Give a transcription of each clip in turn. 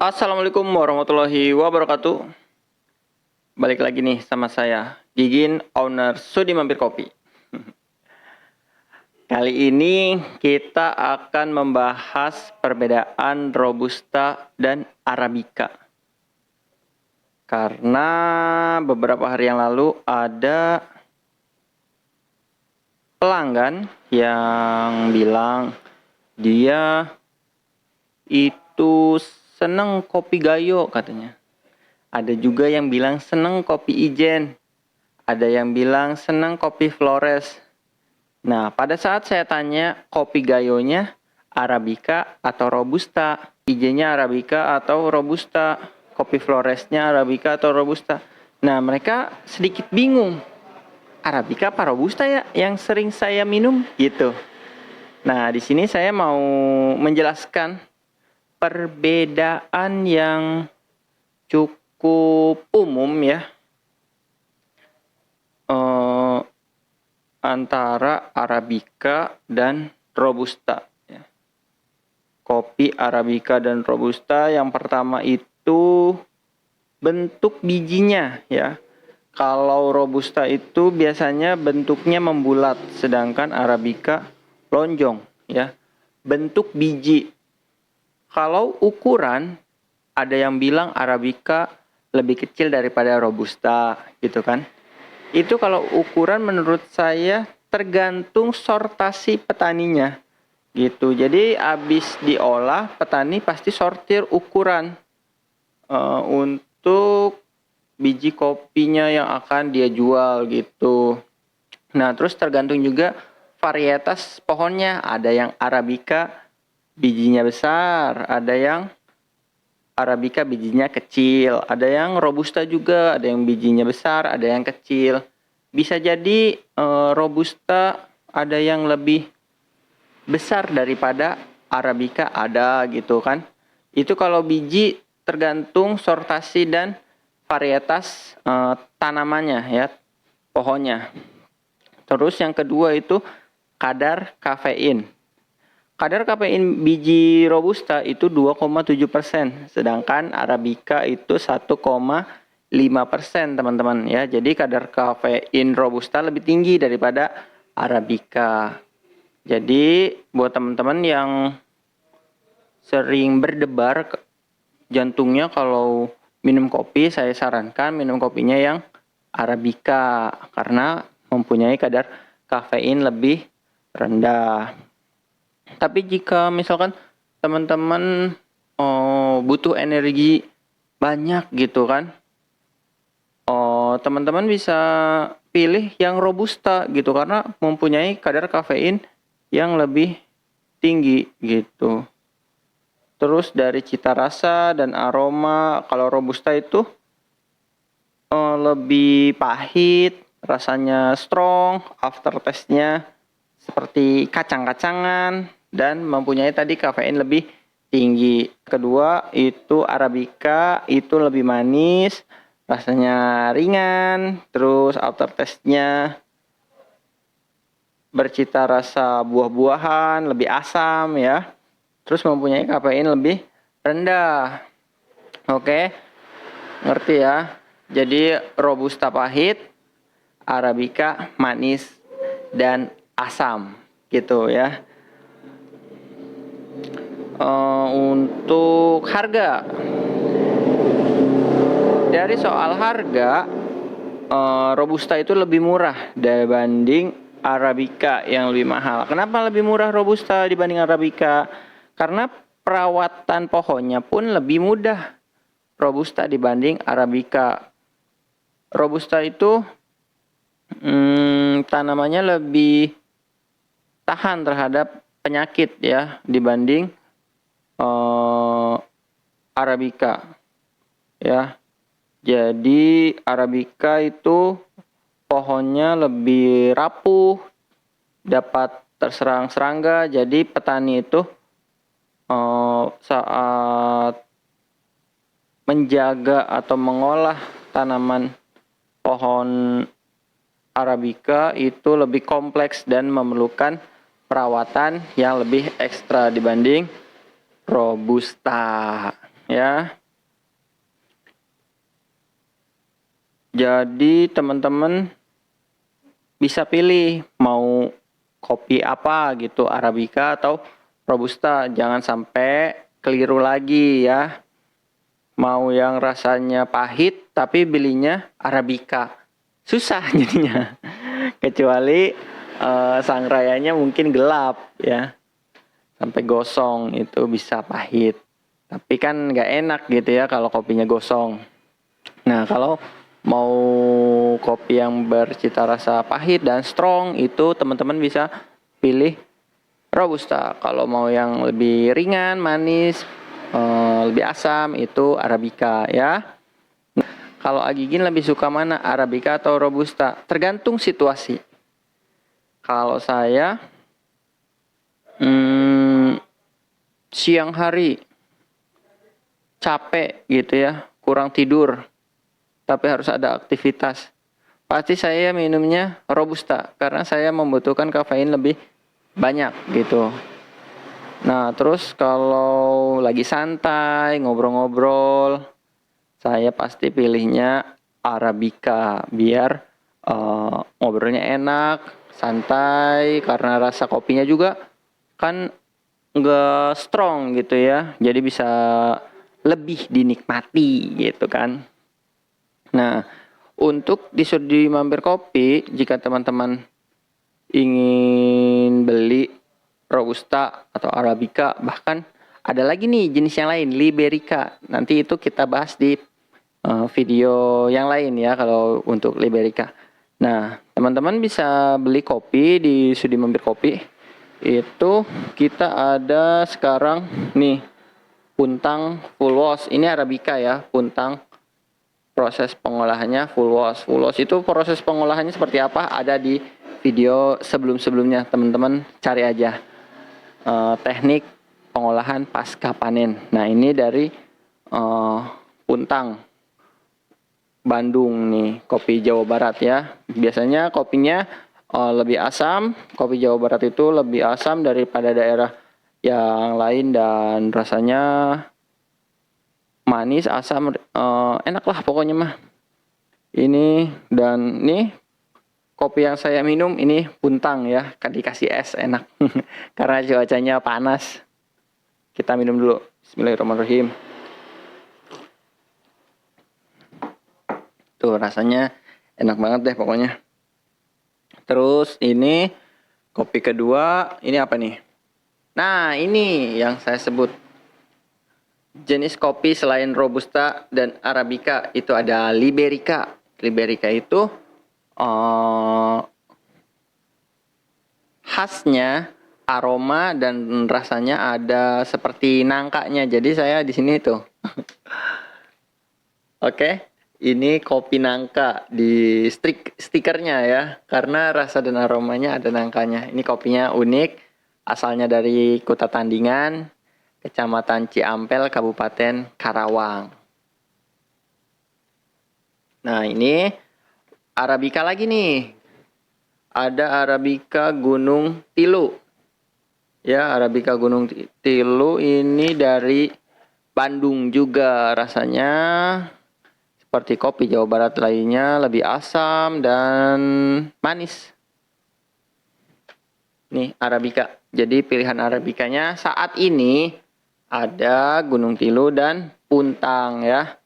Assalamualaikum warahmatullahi wabarakatuh. Balik lagi nih sama saya, Gigin, owner Sudi Mampir Kopi. Kali ini kita akan membahas perbedaan Robusta dan Arabica. Karena beberapa hari yang lalu ada pelanggan yang bilang dia itu seneng kopi Gayo katanya. Ada juga yang bilang seneng kopi Ijen. Ada yang bilang seneng kopi Flores. Nah, pada saat saya tanya kopi Gayonya Arabica atau Robusta, Ijennya Arabica atau Robusta, kopi Floresnya Arabica atau Robusta. Nah, mereka sedikit bingung. Arabica apa Robusta ya yang sering saya minum gitu. Nah, di sini saya mau menjelaskan perbedaan yang cukup umum ya antara Arabica dan Robusta ya. Kopi Arabica dan Robusta yang pertama itu bentuk bijinya ya. Kalau Robusta itu biasanya bentuknya membulat, sedangkan Arabica lonjong ya. Bentuk biji. Kalau ukuran, ada yang bilang Arabica lebih kecil daripada Robusta, gitu kan. Itu kalau ukuran menurut saya tergantung sortasi petaninya, gitu. Jadi habis diolah, petani pasti sortir ukuran untuk biji kopinya yang akan dia jual, gitu. Nah, terus tergantung juga varietas pohonnya. Ada yang Arabica bijinya besar, ada yang Arabica bijinya kecil, ada yang Robusta juga, ada yang bijinya besar, ada yang kecil. Bisa jadi Robusta ada yang lebih besar daripada Arabica ada gitu kan. Itu kalau biji tergantung sortasi dan varietas tanamannya ya, pohonnya. Terus yang kedua itu kadar kafein. Kadar kafein biji Robusta itu 2,7%, sedangkan Arabica itu 1,5% teman-teman ya. Jadi kadar kafein Robusta lebih tinggi daripada Arabica. Jadi buat teman-teman yang sering berdebar jantungnya kalau minum kopi, saya sarankan minum kopinya yang Arabica karena mempunyai kadar kafein lebih rendah. Tapi jika misalkan teman-teman butuh energi banyak gitu kan, teman-teman bisa pilih yang Robusta gitu karena mempunyai kadar kafein yang lebih tinggi gitu. Terus dari cita rasa dan aroma, kalau Robusta itu lebih pahit, rasanya strong, aftertaste-nya seperti kacang-kacangan dan mempunyai tadi kafein lebih tinggi. Kedua itu Arabica, itu lebih manis, rasanya ringan, terus aftertaste-nya bercita rasa buah-buahan, lebih asam ya. Terus mempunyai kafein lebih rendah. Oke, ngerti ya? Jadi Robusta pahit, Arabica manis dan asam gitu ya. Untuk harga, dari soal harga, Robusta itu lebih murah dibanding Arabica yang lebih mahal. Kenapa lebih murah Robusta dibanding Arabica? Karena perawatan pohonnya pun lebih mudah Robusta dibanding Arabica. Robusta itu tanamannya lebih tahan terhadap penyakit ya dibanding Arabica ya. Jadi Arabica itu pohonnya lebih rapuh, dapat terserang serangga. Jadi petani itu saat menjaga atau mengolah tanaman pohon Arabica itu lebih kompleks dan memerlukan perawatan yang lebih ekstra dibanding Robusta ya. ya. Jadi teman-teman bisa pilih mau kopi apa gitu, Arabica atau Robusta. Jangan sampai keliru lagi ya. Mau yang rasanya pahit tapi belinya Arabica. Susah jadinya. Kecuali sangrayanya mungkin gelap ya. Sampai gosong itu bisa pahit. Tapi kan nggak enak gitu ya kalau kopinya gosong. Nah, kalau mau kopi yang bercita rasa pahit dan strong itu teman-teman bisa pilih Robusta. Kalau mau yang lebih ringan, manis, lebih asam itu Arabica ya. Nah, kalau Agigin lebih suka mana, Arabica atau Robusta? Tergantung situasi. Kalau saya siang hari capek gitu ya, kurang tidur, tapi harus ada aktivitas. Pasti saya minumnya Robusta karena saya membutuhkan kafein lebih banyak gitu. Nah, terus kalau lagi santai, ngobrol-ngobrol, saya pasti pilihnya Arabica biar ngobrolnya enak, santai, karena rasa kopinya juga kan nggak strong gitu ya. Jadi bisa lebih dinikmati gitu kan. Nah, untuk di Sudi Mampir Kopi, jika teman-teman ingin beli Robusta atau Arabica, bahkan ada lagi nih jenis yang lain, Liberica. Nanti itu kita bahas di video yang lain ya kalau untuk Liberica. Nah, teman-teman bisa beli kopi di Sudi Mampir Kopi. Itu kita ada sekarang nih Puntang full wash. Ini Arabica ya, Puntang. Proses pengolahannya full wash. Full wash itu proses pengolahannya seperti apa? Ada di video sebelum-sebelumnya, teman-teman cari aja. Teknik pengolahan pasca panen. Nah, ini dari Puntang Bandung nih, kopi Jawa Barat ya. Biasanya kopinya lebih asam. Kopi Jawa Barat itu lebih asam daripada daerah yang lain dan rasanya manis, asam, enak lah pokoknya mah. Ini dan nih kopi yang saya minum ini Puntang ya, kan dikasih es enak. Karena cuacanya panas. Kita minum dulu. Bismillahirrahmanirrahim. Tuh rasanya enak banget deh pokoknya. Terus ini kopi kedua, ini apa nih? Nah, ini yang saya sebut. Jenis kopi selain Robusta dan Arabica itu ada Liberica. Liberica itu khasnya aroma dan rasanya ada seperti nangkanya. Jadi saya di sini tuh. Oke, ini kopi nangka di stikernya ya. Karena rasa dan aromanya ada nangkanya. Ini kopinya unik, asalnya dari Kuta Tandingan, Kecamatan Ciampel, Kabupaten Karawang. Nah, ini Arabica lagi nih. Ada Arabica Gunung Tilu. Ya, Arabica Gunung Tilu ini dari Bandung juga. Rasanya seperti kopi Jawa Barat lainnya, lebih asam dan manis. Nih, Arabica. Jadi pilihan Arabicanya saat ini ada Gunung Tilu dan Puntang ya.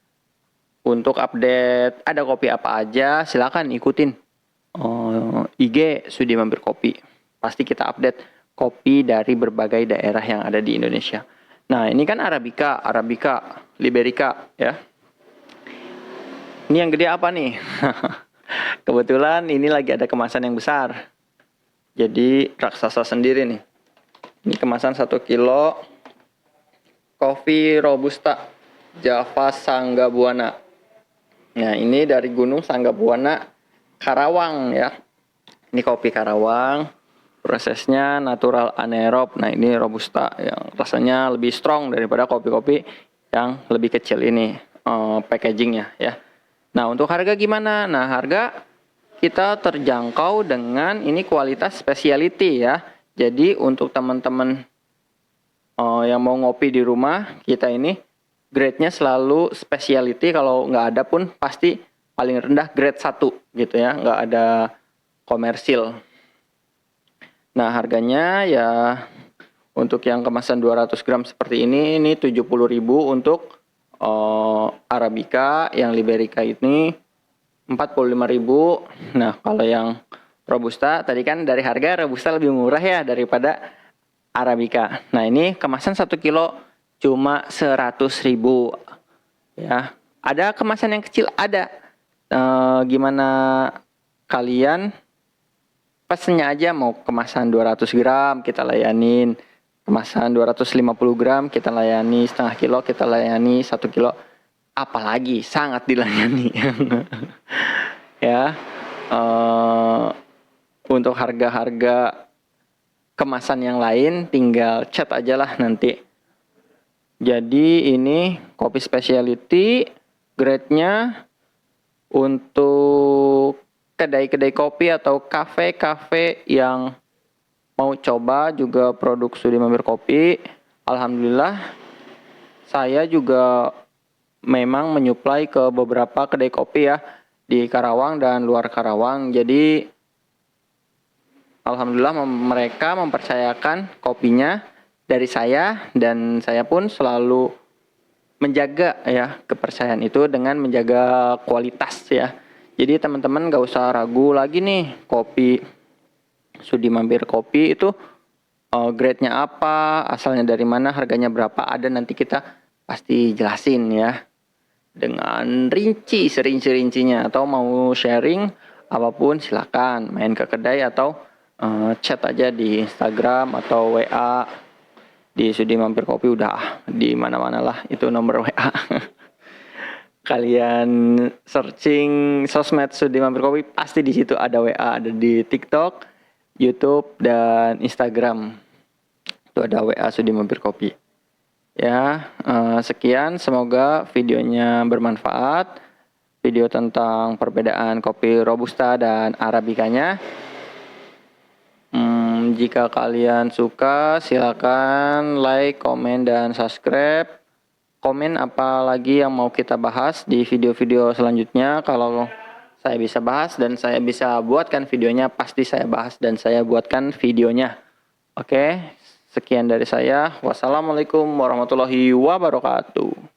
Untuk update ada kopi apa aja, silakan ikutin IG Sudi Mampir Kopi. Pasti kita update kopi dari berbagai daerah yang ada di Indonesia. Nah, ini kan Arabica, Liberica ya. Ini yang gede apa nih? Kebetulan ini lagi ada kemasan yang besar. Jadi raksasa sendiri nih. Ini kemasan 1 kilo kopi Robusta Java Sanggabuana. Nah, ini dari Gunung Sanggabuana, Karawang ya. Ini kopi Karawang. Prosesnya natural anaerob. Nah, ini Robusta yang rasanya lebih strong daripada kopi-kopi yang lebih kecil ini packagingnya ya. Nah, untuk harga gimana? Nah, harga kita terjangkau dengan ini kualitas specialty ya. Jadi untuk teman-teman yang mau ngopi di rumah, kita ini grade-nya selalu specialty, kalau nggak ada pun pasti paling rendah grade 1 gitu ya, nggak ada komersil. Nah, harganya ya untuk yang kemasan 200 gram seperti ini 70.000 untuk Arabica, yang Liberica ini 45.000. Nah, kalau yang Robusta tadi kan dari harga Robusta lebih murah ya daripada Arabica. Nah, ini kemasan 1 kilo cuma 100.000 ya. Ada kemasan yang kecil, ada. Gimana kalian pesennya aja, mau kemasan 200 gram kita layanin, kemasan 250 gram kita layani, setengah kilo kita layani, 1 kilo apalagi sangat dilayani. Ya, untuk harga-harga kemasan yang lain tinggal chat aja lah nanti. Jadi ini kopi specialty, grade-nya untuk kedai-kedai kopi atau kafe-kafe yang mau coba juga produk Sudi Mampir Kopi. Alhamdulillah saya juga memang menyuplai ke beberapa kedai kopi ya di Karawang dan luar Karawang. Jadi alhamdulillah mereka mempercayakan kopinya dari saya, dan saya pun selalu menjaga ya kepercayaan itu dengan menjaga kualitas ya. Jadi teman-teman gak usah ragu lagi nih, kopi Sudi Mampir Kopi itu grade-nya apa, asalnya dari mana, harganya berapa, ada nanti kita pasti jelasin ya dengan rinci, serinci-rincinya. Atau mau sharing apapun silakan main ke kedai atau chat aja di Instagram atau WA di Sudi Mampir Kopi, udah di mana-mana lah itu nomor WA. Kalian searching sosmed Sudi Mampir Kopi pasti di situ ada WA, ada di TikTok, YouTube dan Instagram. Itu ada WA Sudi Mampir Kopi. Ya, sekian, semoga videonya bermanfaat. Video tentang perbedaan kopi Robusta dan Arabicanya. Jika kalian suka, silakan like, komen, dan subscribe. Komen apa lagi yang mau kita bahas di video-video selanjutnya. Kalau saya bisa bahas dan saya bisa buatkan videonya, pasti saya bahas dan saya buatkan videonya. Oke, sekian dari saya. Wassalamualaikum warahmatullahi wabarakatuh.